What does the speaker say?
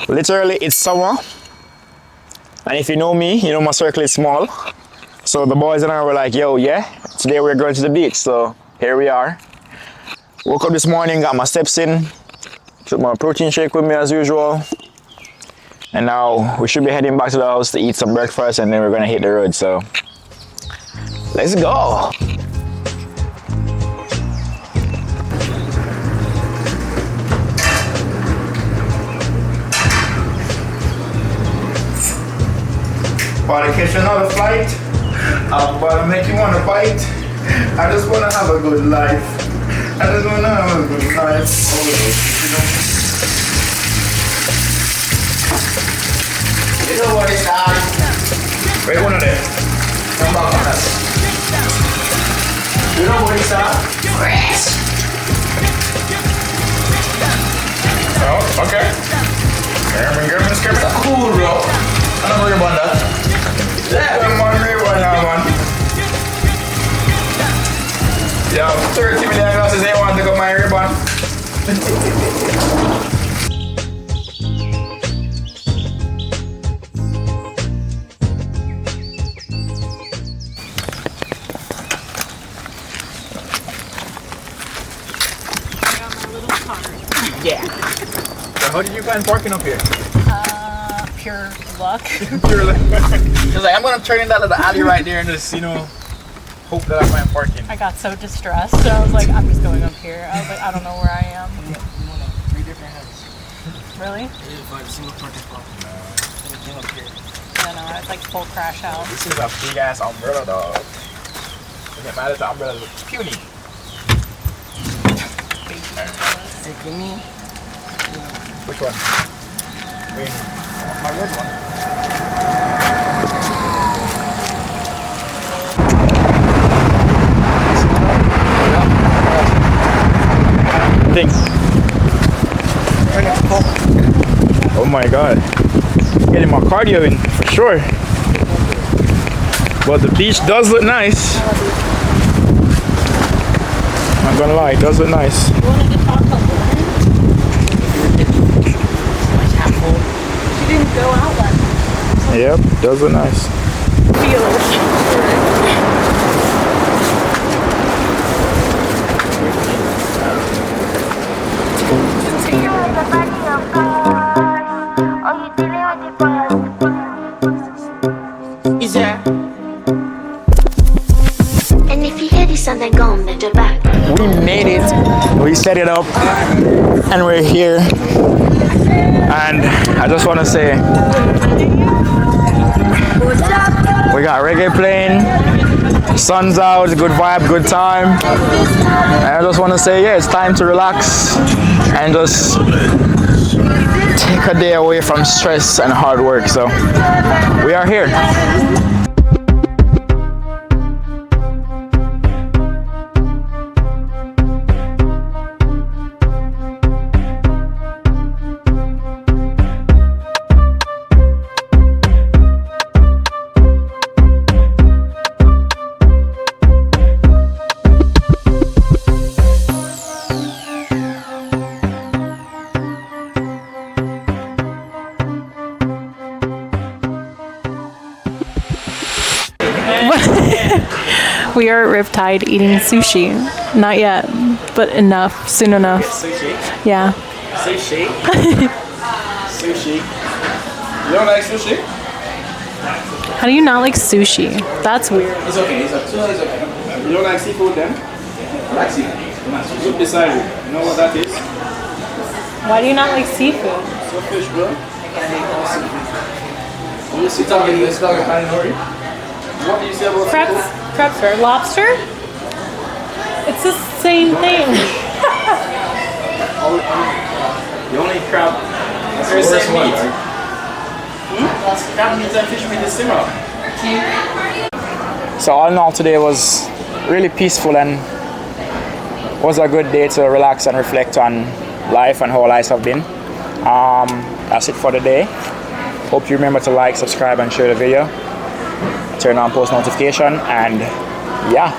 Literally, it's summer. And if you know me, you know my circle is small. So the boys and I were like, yo, yeah, today we're going to the beach. So here we are. Woke up this morning, got my steps in, took my protein shake with me as usual. And now we should be heading back to the house to eat some breakfast and then we're gonna hit the road. So let's go. About to catch another flight. I'm about to make you want to bite. I just want to have a good life. I just want to have a good life. You know what it's at? Where you going there? Come back on us. You know what it's at? Fresh. Oh, okay. Get me. Cool, bro. I don't worry about that. Yeah, man, man. Yeah, 30 million glasses, they want to go my ribbon. Yeah. So how did you find parking up here? Pure luck. Pure luck. Just like, I'm gonna turn in that little alley right there and just, hope that I find parking. I got so distressed, so I was like, I'm just going up here. I was like, I don't know where I am. You want 3 different heads. Really? You need to find a single parking spot. Everything up here. I don't know, it's like full crash out. This is a big ass umbrella, dog. It doesn't matter if the umbrella looks puny. Hey, give me. Which one? My red one. Thanks. Oh my god. Getting my cardio in for sure. But the beach does look nice. I'm not gonna lie, it does look nice. You wanted to talk about Lauren? She didn't go out last night. Yep, does look nice. Is there? And if you hear this and then go then you're back. We made it. We set it up and we're here. And I just want to say, we got reggae playing, sun's out, good vibe, good time. And I just want to say, yeah, it's time to relax and just take a day away from stress and hard work. So we are here. We are at Riptide eating sushi. Not yet, but enough, soon enough. Sushi? Yeah. Sushi? Sushi? You don't like sushi? How do you not like sushi? That's weird. It's okay, it's okay. You don't like seafood then? I like seafood. Look beside you. You know what that is? Why do you not like seafood? So fish, bro. You sit down in this dog category. What do you say about Crepes? seafood? Crepes or lobster? It's the same thing. The only crab that's the same meat. Crab meat and fish meat is similar. So all in all, today was really peaceful and was a good day to relax and reflect on life and how life have been. That's it for the day. Hope you remember to like, subscribe and share the video. Turn on post notification and yeah.